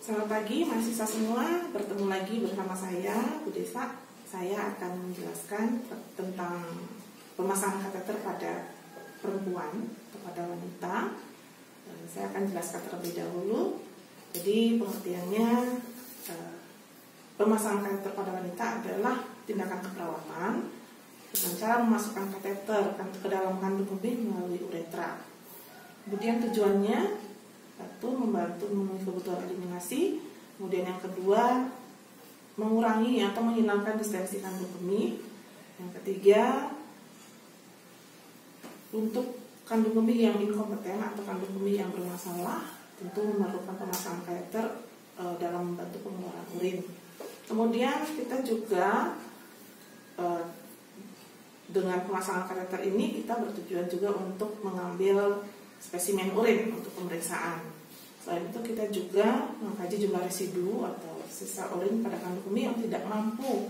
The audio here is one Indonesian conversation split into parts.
Selamat pagi mahasiswa semua, bertemu lagi bersama saya, Bu Desa. Saya akan menjelaskan tentang pemasangan kateter pada perempuan atau pada wanita. Saya akan jelaskan terlebih dahulu. Jadi pengertiannya, pemasangan kateter pada wanita adalah tindakan keperawatan dengan cara memasukkan kateter ke dalam kandung kemih melalui uretra. Kemudian tujuannya satu, membantu memenuhi kebutuhan eliminasi. Kemudian yang kedua, mengurangi atau menghilangkan distensi kandung kemih. Yang ketiga, untuk kandung kemih yang inkompeten atau kandung kemih yang bermasalah, tentu memerlukan pemasangan kateter dalam membantu pengeluaran urin. Kemudian kita juga dengan pemasangan kateter ini kita bertujuan juga untuk mengambil spesimen urin untuk pemeriksaan. Selain itu kita juga mengkaji jumlah residu atau sisa urin pada kandung kemih yang tidak mampu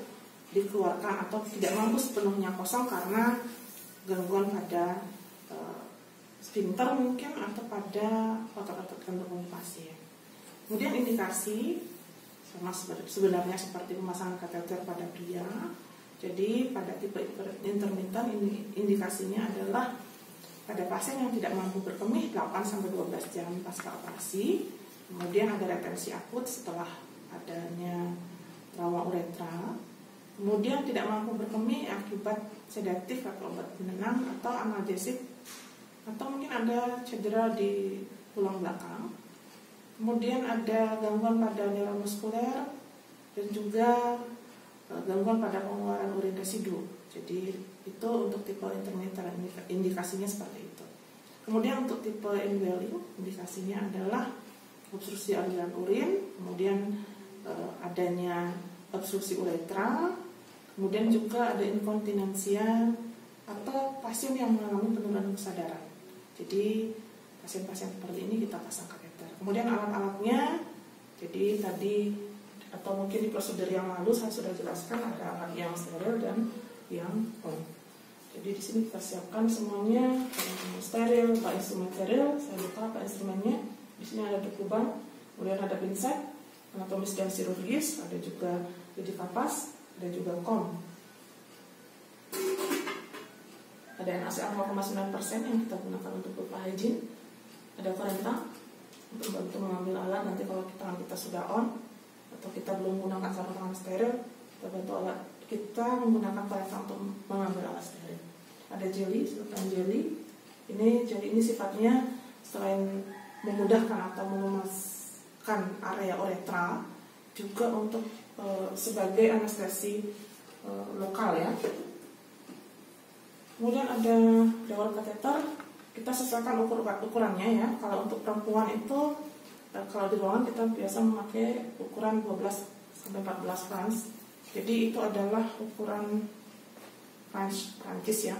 dikeluarkan atau tidak mampu sepenuhnya kosong karena gangguan pada sphincter mungkin atau pada otot-otot kandung kemih pasien. Kemudian indikasi sama sebenarnya seperti pemasangan kateter pada pria. Jadi pada tipe intermittent indikasinya adalah pada pasien yang tidak mampu berkemih 8-12 jam pasca operasi, kemudian ada retensi akut setelah adanya trauma uretra, kemudian tidak mampu berkemih akibat sedatif atau obat penenang atau analgesik, atau mungkin ada cedera di tulang belakang, kemudian ada gangguan pada neuromuskuler dan juga gangguan pada pengeluaran urin residu. Jadi itu untuk tipe intermittent, indikasinya seperti itu. Kemudian untuk tipe indwelling, indikasinya adalah obstruksi aliran urin, kemudian adanya obstruksi uretra, kemudian juga ada inkontinensia atau pasien yang mengalami penurunan kesadaran. Jadi pasien-pasien seperti ini kita pasang kateter. Kemudian alat-alatnya, jadi tadi atau mungkin di prosedur yang lalu saya sudah jelaskan ada alat yang steril dan yang on. Jadi di sini kita siapkan semuanya steril, pak instrumen steril. Saya lupa pak instrumennya. Di sini ada dekuban, kemudian ada pinset, anatomis dan chirurgis, ada juga lidi kapas, ada juga kom. Ada NaCl 0,9% yang kita gunakan untuk berupa hygiene. Ada korentang untuk bantu mengambil alat nanti kalau tangan kita sudah on atau kita belum menggunakan sarung tangan steril, kita bantu alat kita menggunakan korentang untuk mengambil alat steril. Ada jeli, sedotan jeli. Ini jeli ini sifatnya selain memudahkan atau melumaskan area uretra, juga untuk sebagai anestesi lokal ya. Kemudian ada dewar kateter, kita sesuaikan ukurannya ya. Kalau untuk perempuan itu kalau di ruangan kita biasa memakai ukuran 12-14 Frans. Jadi itu adalah ukuran Prancis ya.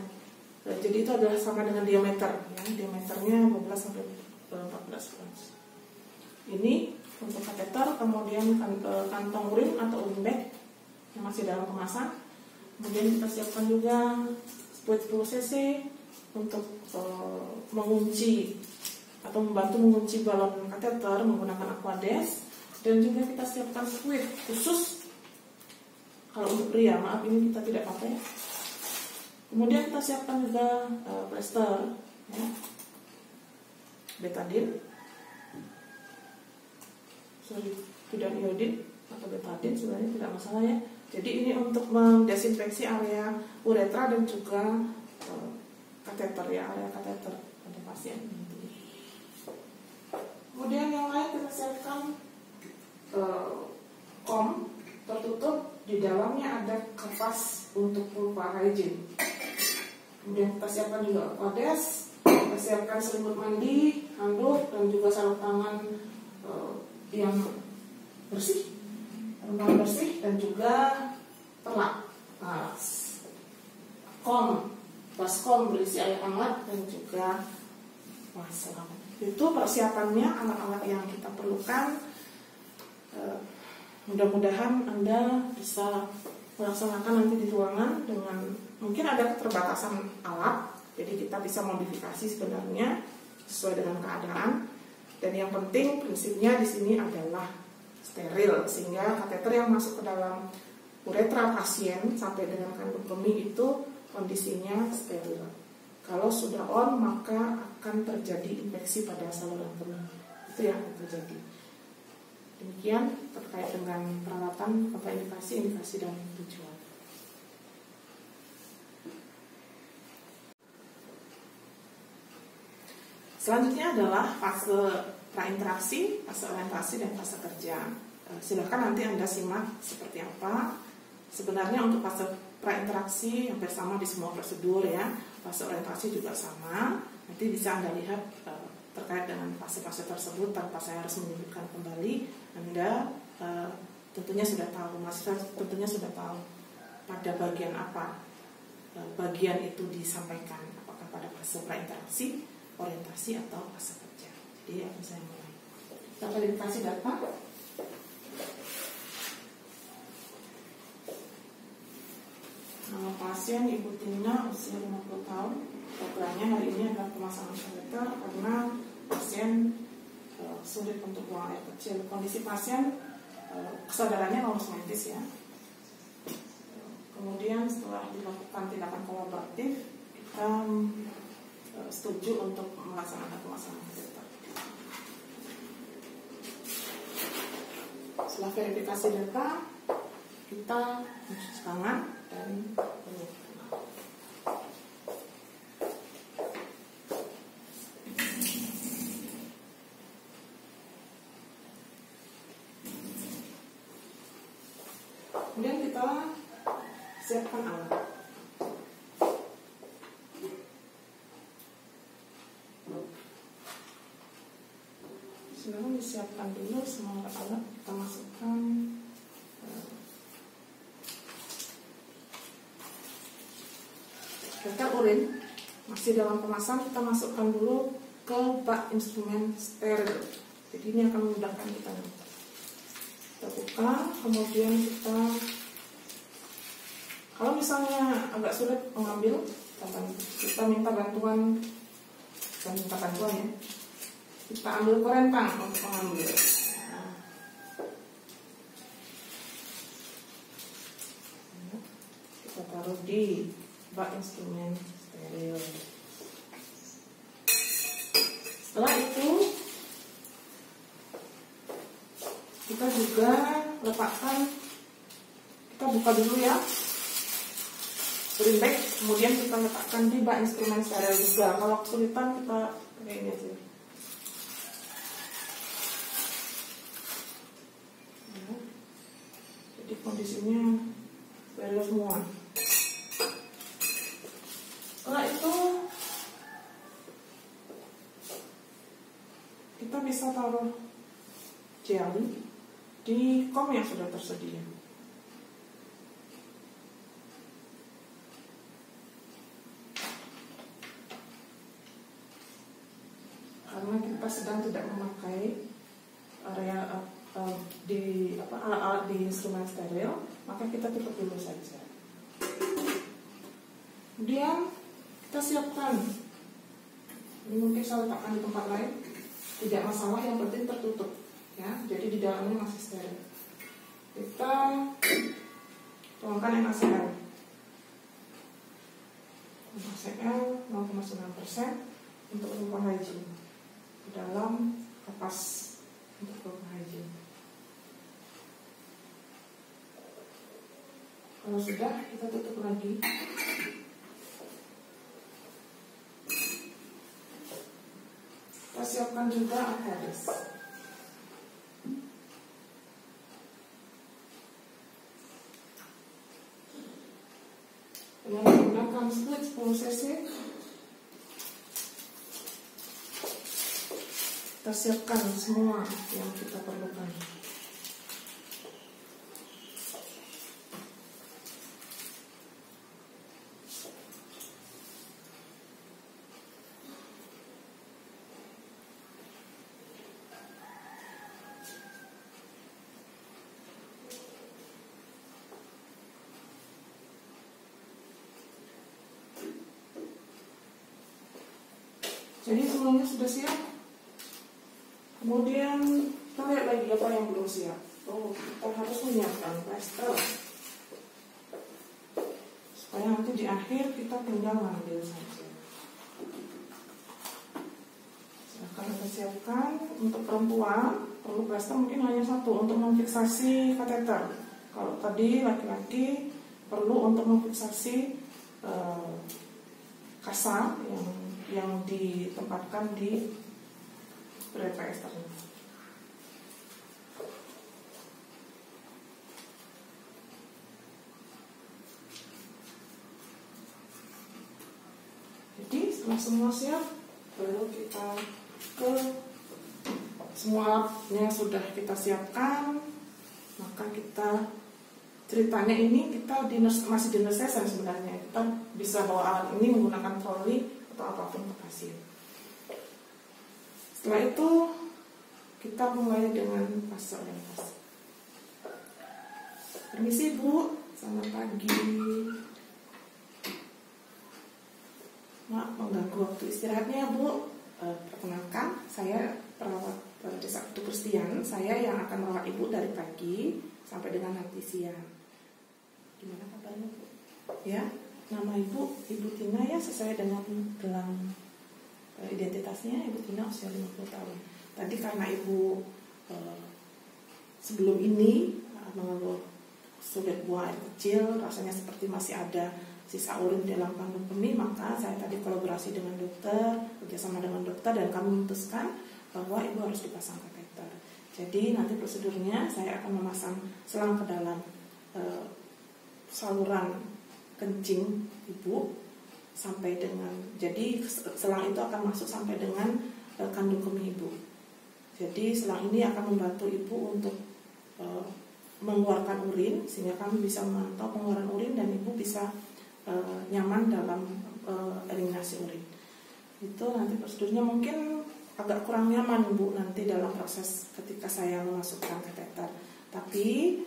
Jadi itu adalah sama dengan diameter ya. Diameternya 12-14 Frans. Ini untuk kateter, kemudian kantong urin atau urin bag yang masih dalam kemasan. Kemudian kita siapkan juga spuit 10 cc untuk mengunci atau membantu mengunci balon kateter menggunakan aquades, dan juga kita siapkan squid khusus kalau untuk pria, maaf ini kita tidak pakai. Kemudian kita siapkan juga plester ya, betadine, dan iodin atau betadine sebenarnya tidak masalah ya. Jadi ini untuk mendesinfeksi area uretra dan juga kateter ya, area kateter pada pasien. Kemudian yang lain kita siapkan kom tertutup, di dalamnya ada kapas untuk vulva hygiene. Kemudian kita siapkan juga aquades, kita siapkan selimut mandi, handuk, dan juga sarung tangan yang bersih, dan juga perlak, baskom berisi air hangat, dan juga masker. Itu persiapannya, alat-alat yang kita perlukan. Mudah-mudahan Anda bisa melaksanakan nanti di ruangan dengan mungkin ada keterbatasan alat, jadi kita bisa modifikasi sebenarnya sesuai dengan keadaan. Dan yang penting prinsipnya di sini adalah steril, sehingga kateter yang masuk ke dalam uretra pasien sampai dengan kandung kemih itu kondisinya steril. Kalau sudah on, maka akan terjadi infeksi pada saluran kemih. Itu yang akan terjadi. Demikian terkait dengan perawatan, kontraindikasi, indikasi, dan tujuan. Selanjutnya adalah fase prainteraksi, fase orientasi, dan fase kerja. Silakan nanti Anda simak seperti apa. Sebenarnya untuk fase prainteraksi hampir sama di semua prosedur ya. Fase orientasi juga sama. Nanti bisa Anda lihat terkait dengan fase-fase tersebut tanpa saya harus menyebutkan kembali. Anda tentunya sudah tahu, mahasiswa tentunya sudah tahu pada bagian apa bagian itu disampaikan, apakah pada fase prainteraksi, orientasi, atau fase kerja. Jadi akan saya mulai. Kita verifikasi data. Nama pasien Ibu Tina, usia 50 tahun. Programnya hari ini adalah pemasangan kateter karena pasien sulit untuk buang air kecil. Kondisi pasien kesadarannya lolos medis ya. Kemudian setelah dilakukan tindakan kolaboratif, kita setuju untuk melaksanakan pemasangan kateter. Setelah verifikasi data, kita mencuci tangan dan menyiapkan. Kemudian kita siapkan alat. Silahkan disiapkan dulu semua alat, kita masukkan kateter urin masih dalam kemasan, kita masukkan dulu ke bak instrumen steril. Jadi ini akan memudahkan kita. Kita buka, kemudian kalau misalnya agak sulit mengambil, kita minta bantuan ya. Kita ambil korentang untuk mengambil. Kita taruh di bak instrumen steril. Setelah itu kita juga letakkan, kita buka dulu ya urin bag, kemudian kita letakkan di bak instrumen steril juga. Kalau kesulitan kita pakai ini aja. Jadi kondisinya steril semua. Setelah itu kita bisa taruh gel di kom yang sudah tersedia. Karena kita sedang tidak memakai area alat-alat di instrumen steril, maka kita tutup dulu saja. Kemudian kita siapkan. Ini mungkin saya letakkan di tempat lain, tidak masalah, yang penting tertutup ya, jadi di dalamnya masih steril. Kita tuangkan NaCl 0,9% untuk ruang hygiene di dalam kapas untuk ruang hygiene. Kalau sudah, kita tutup lagi. Kita siapkan juga Aquadis. Dengan menggunakan split 10 cc, kita siapkan semua yang kita perlukan. Jadi semuanya sudah siap. Kemudian kita lihat lagi apa yang belum siap. kita harus menyiapkan plester supaya nanti di akhir kita tinggal ngambil saja. Silahkan kita siapkan. Untuk perempuan perlu plester mungkin hanya satu untuk memfiksasi kateter. Kalau tadi laki-laki perlu untuk memfiksasi kasa yang ditempatkan di breviator. Jadi setelah semua siap, baru kita ke semua alatnya sudah kita siapkan, maka kita ceritanya ini kita masih di nurse session sebenarnya. Kita bisa bawa alat ini menggunakan troli atau apapun untuk pasien. Setelah itu kita mulai dengan fase orientasi. Permisi Bu, selamat pagi. Maaf mengganggu waktu istirahatnya Bu. Perkenalkan, saya perawat Desa Kutu Kristian. Saya yang akan merawat Ibu dari pagi sampai dengan nanti siang. Gimana kabarnya Bu? Ya, nama Ibu Tina ya, sesuai dengan gelang identitasnya. Ibu Tina usia 50 tahun. Tadi karena Ibu sebelum ini mengeluh sulit buang air kecil, rasanya seperti masih ada sisa urin dalam kandung kemih, maka saya tadi kolaborasi dengan dokter, kerjasama dengan dokter, dan kami memutuskan bahwa Ibu harus dipasang kateter. Jadi nanti prosedurnya saya akan memasang selang ke dalam saluran kencing Ibu sampai dengan, jadi selang itu akan masuk sampai dengan kandung kemih Ibu. Jadi selang ini akan membantu Ibu untuk mengeluarkan urin, sehingga kami bisa memantau pengeluaran urin dan Ibu bisa nyaman dalam eliminasi urin. Itu nanti prosedurnya mungkin agak kurang nyaman Bu nanti dalam proses ketika saya memasukkan kateter. Tapi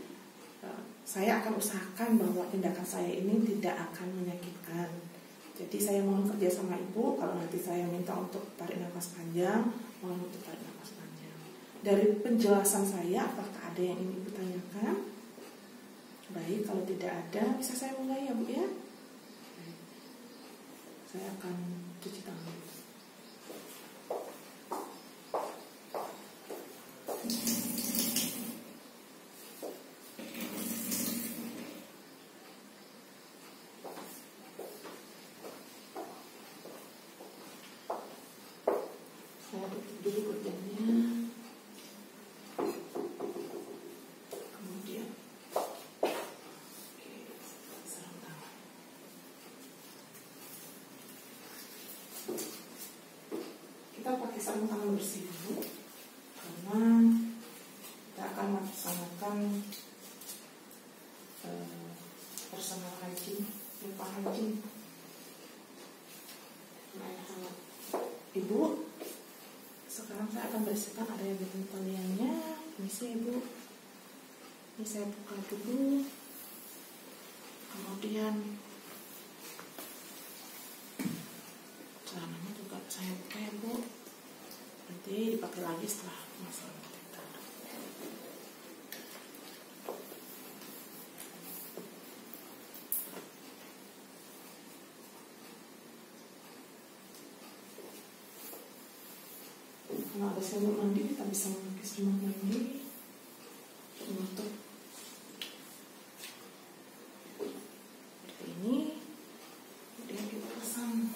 saya akan usahakan bahwa tindakan saya ini tidak akan menyakitkan. Jadi saya mohon kerja sama Ibu kalau nanti saya minta untuk tarik nafas panjang, mohon untuk tarik nafas panjang. Dari penjelasan saya, apakah ada yang ingin Ibu tanyakan? Baik, kalau tidak ada bisa saya mulai ya Bu ya. Saya akan cuci tangan. Saya tutup dulu gordonnya. Kemudian sarung tangan. Kita pakai sarung tangan bersih dulu karena kita akan melaksanakan personal hygiene, lupa hygiene. Ibu, sekarang saya akan bersihkan area genitalianya. Permisi Ibu, ini saya buka dulu. Kemudian celananya juga saya buka ya Bu. Nanti dipakai lagi setelah masalah kateter. Kalau ada selimut mandi, kita bisa memakai selimut mandi untuk seperti ini. Kemudian kita pasang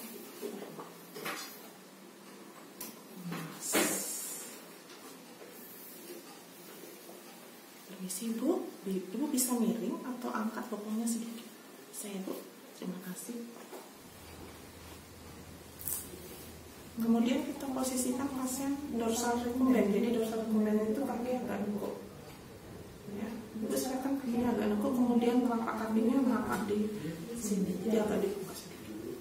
emas. Permisi Bu, Ibu bisa miring atau angkat bokongnya sedikit. Saya Bu, terima kasih. Kemudian kita posisikan pasien dorsal recumbens. Jadi dorsal recumbens itu kaki agak nengkuk. Ya, itu silakan kakinya agak nengkuk, kemudian telapak kakinya merapat di sini. Jadi agak dibuka sedikit.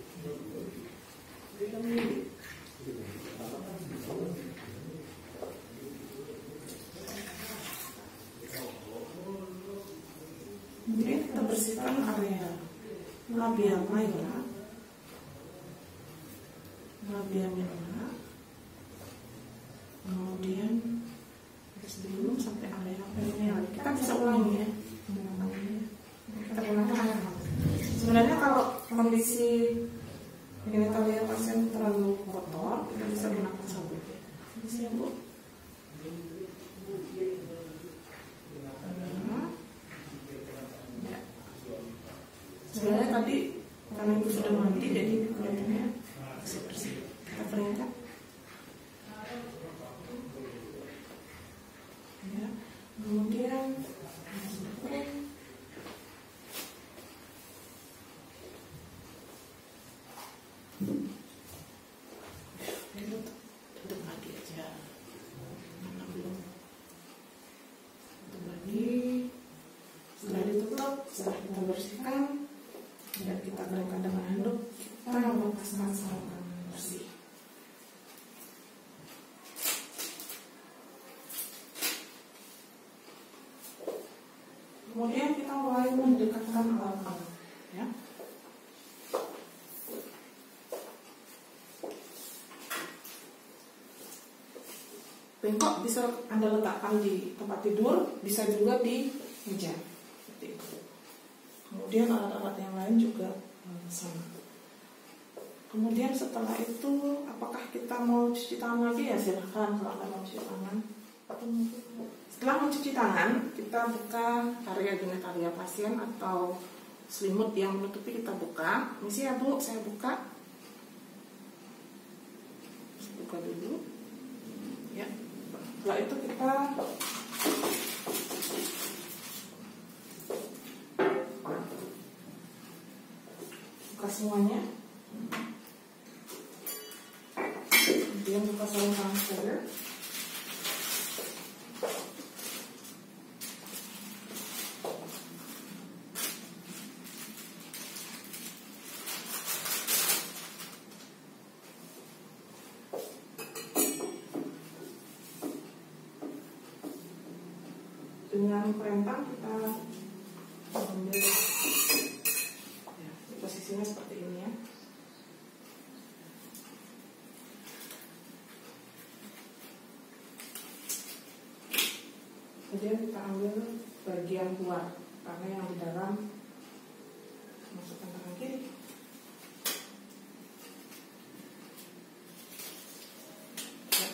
Kemudian kita bersihkan area labia minora, kemudian sebelum sampai area perineal. kondisi genitalia pasien terlalu kotor, kita bisa gunakan sabun. Bisa ya, Bu? Ya. Sebenarnya tadi karena Ibu sudah mandi, jadi kelihatannya bersih-bersih. Kita keringkan. Ya. Kemudian tutup lagi aja. Mana belum? Tutup lagi. Setelah ditutup, setelah kita bersihkan, dan kita keringkan dengan handuk, kita lepaskan sarung bersih. Kemudian kita mulai mendekatkan alat-alat, ya. Bengkok bisa Anda letakkan di tempat tidur, bisa juga di meja. Seperti itu. Kemudian alat-alat yang lain juga sama. Kemudian setelah itu, apakah kita mau cuci tangan lagi? Ya silahkan kalau Anda mau cuci tangan. Setelah mencuci tangan, kita buka area genitalia pasien atau selimut yang menutupi, kita buka. Misi ya Bu, saya buka. Buka dulu. Ya. Setelah itu kita buka semuanya. Kemudian buka sarung tangan steril. Dengan perentang kita ambil, ya, posisinya seperti ini ya. Kemudian kita ambil bagian luar, karena yang di dalam masukkan tangan kiri. Ya,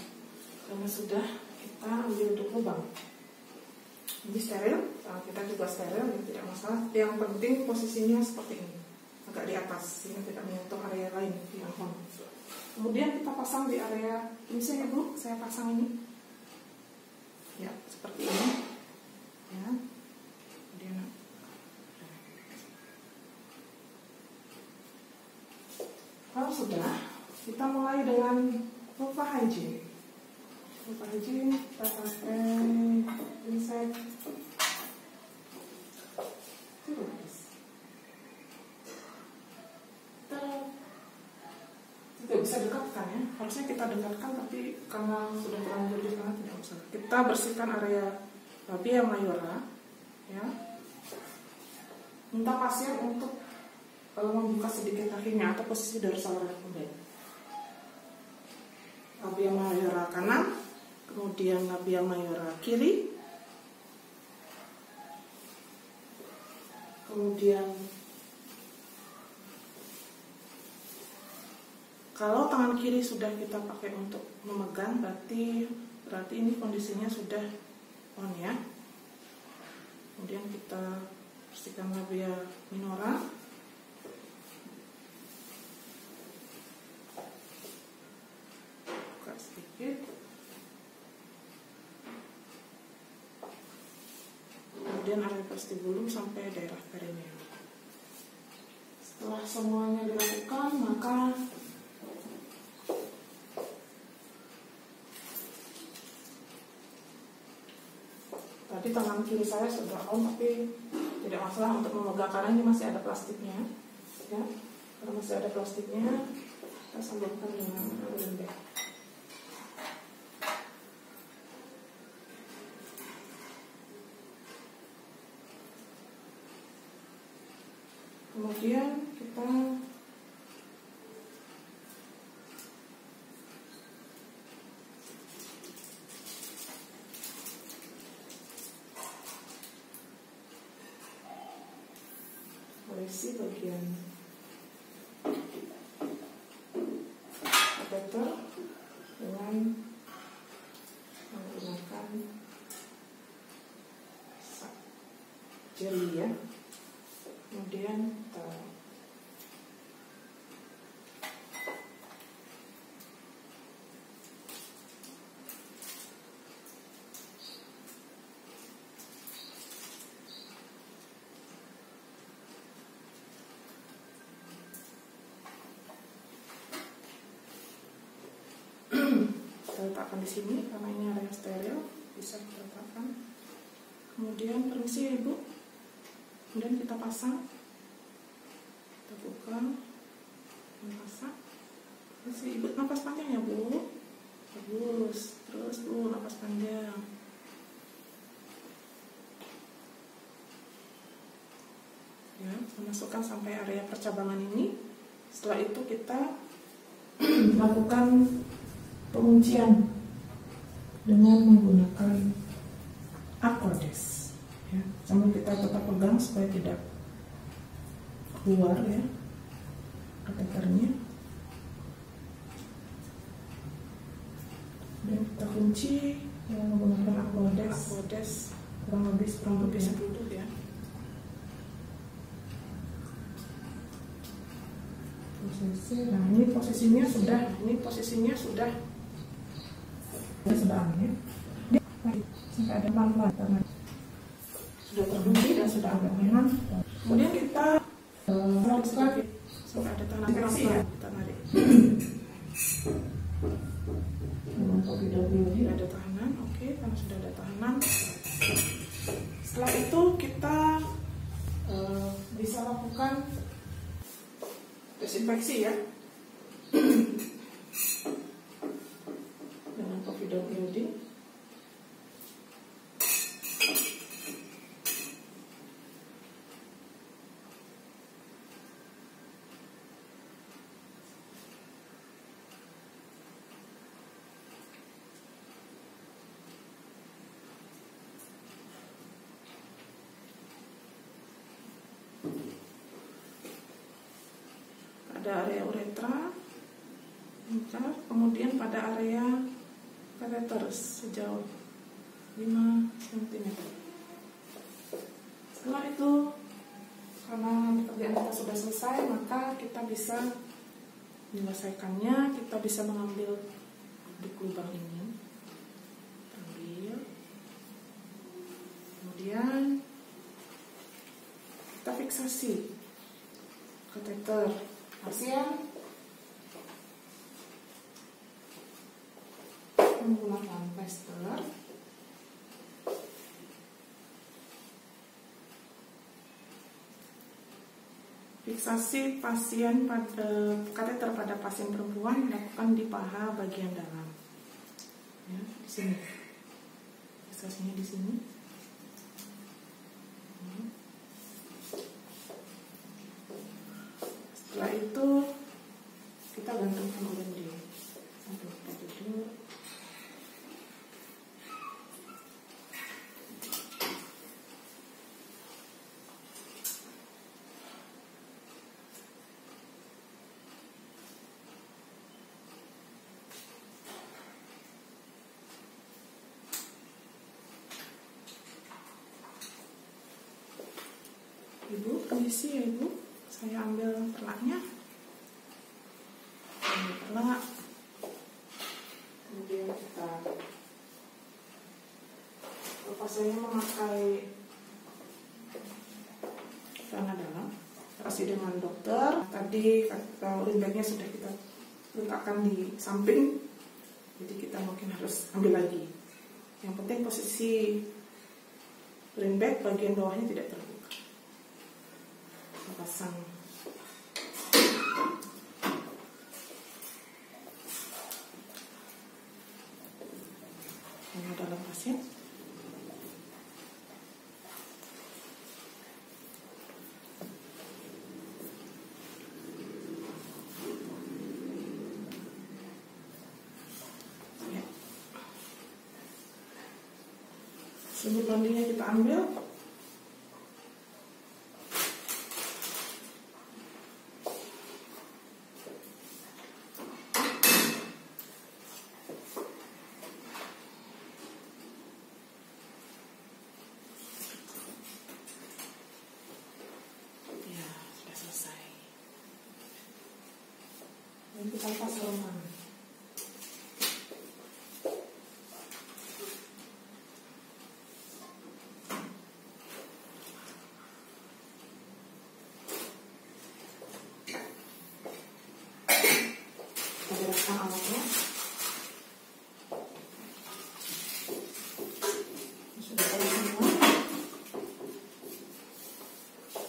karena sudah, kita ambil untuk lubang. Ini steril, tangan kita juga steril, tidak masalah. Yang penting posisinya seperti ini, agak di atas, sehingga tidak menyentuh area lain yang home. Kemudian kita pasang di area ini, saya Bu, saya pasang ini, ya seperti ini, ya. Kemudian kalau sudah, kita mulai dengan lupa hygiene. Lupa hygiene, kita pakai insect. Tidak bisa dekatkan ya, harusnya kita dekatkan, tapi karena sudah terlanjur di sana tidak usah. Kita bersihkan area labia mayora, ya. Minta pasien untuk membuka sedikit kakinya atau posisi dorsal recumbens. Labia mayora kanan, kemudian labia mayora kiri, kemudian kalau tangan kiri sudah kita pakai untuk memegang, berarti ini kondisinya sudah on ya. Kemudian kita bersihkan labia minora. Buka sedikit. Kemudian area vestibulum sampai daerah perineum. Setelah semuanya dilakukan, maka tadi tangan kiri saya sudah on, tapi tidak masalah untuk memegang karena ini masih ada plastiknya, ya. Karena masih ada plastiknya, kita sambungkan dengan lem bag. Kemudian kita olesi bagian menggunakan jeli ya. Kemudian kita letakkan di sini karena ini area steril, bisa kita letakkan. Kemudian permisi ya Ibu, kemudian kita pasang, kita buka dan pasang. Permisi Ibu, nafas panjang ya Bu, bagus. Terus Bu, nafas panjang. Ya, masukkan sampai area percabangan ini. Setelah itu kita lakukan penguncian dengan menggunakan Accordes ya. Sambil kita tetap pegang supaya tidak keluar ya kateternya, dan kita kunci dengan menggunakan Accordes kurang lebih 10 ya. Nah ini posisinya sudah aman ya. Sampai ada pelan-pelan karena sudah terkunci dan sudah agak nyaman. Kemudian kita lakukan sampai ada tangan pelan-pelan, kita tarik. Tidak ada tahanan, oke, karena sudah ada tahanan. Setelah itu kita bisa lakukan desinfeksi ya dengan povidone iodine. Pada area uretra, kemudian pada area kateter sejauh 5 cm. Setelah itu, karena pekerjaan kita sudah selesai, maka kita bisa menyelesaikannya. Kita bisa mengambil di lubang ini, ambil, kemudian kita fiksasi kateter pasien menggunakan plester. Fiksasi pasien pada kateter pada pasien perempuan dilakukan di paha bagian dalam. Ya, di sini. Fiksasinya di sini. Setelah itu kita gantungkan urin di samping kita duduk. Ibu, kondisi ya Ibu, saya ambil perlaknya, perlak, kemudian kita lepas. Saya memakai celana dalam, kasih dengan dokter. Tadi urin bagnya sudah kita letakkan di samping, jadi kita mungkin harus ambil lagi. Yang penting posisi urin bag bagian bawahnya tidak terbuka. Pasang ini dalam pasien. Ya. Sumber bandingnya kita ambil. pasal-pasal mana? Ada rangkaian awalnya. Sudah tahu semua.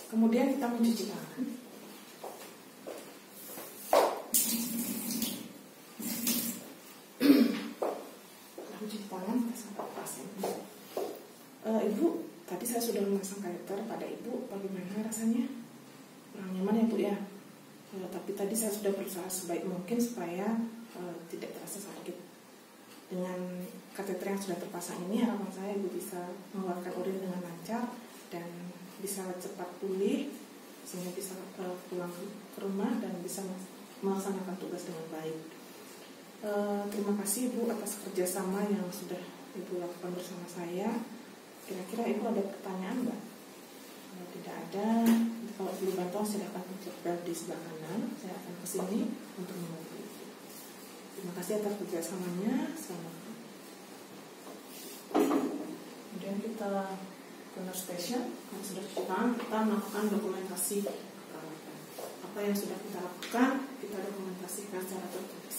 Kemudian kita mencuci tangan. Mencuci tangan sampai pasien. Ibu, tadi saya sudah memasang kateter pada ibu. Bagaimana rasanya? Kurang nyaman ya Bu ya. Tapi tadi saya sudah berusaha sebaik mungkin supaya tidak terasa sakit. Dengan kateter yang sudah terpasang ini, harapan saya ibu bisa mengeluarkan urin dengan lancar dan bisa cepat pulih sehingga bisa pulang ke rumah dan bisa melaksanakan tugas dengan baik. Terima kasih Ibu atas kerjasama yang sudah Ibu lakukan bersama saya. Kira-kira Ibu ada pertanyaan Mbak? Kalau tidak ada, kalau perlu bantuan silakan tutup bel di sebelah kanan. Saya akan ke sini untuk membantu. Terima kasih atas kerjasamanya. Selamat. Kemudian kita ke nurse station. Yang sudah kita melakukan dokumentasi perawatan. Apa yang sudah kita lakukan, kita dokumentasikan secara tertulis.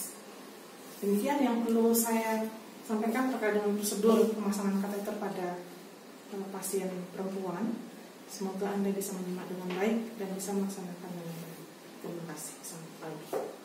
Demikian yang perlu saya sampaikan terkait dengan prosedur pemasangan kateter pada pasien perempuan. Semoga Anda bisa menyimak dengan baik dan bisa melaksanakan dengan baik. Terima kasih. Sampai pagi.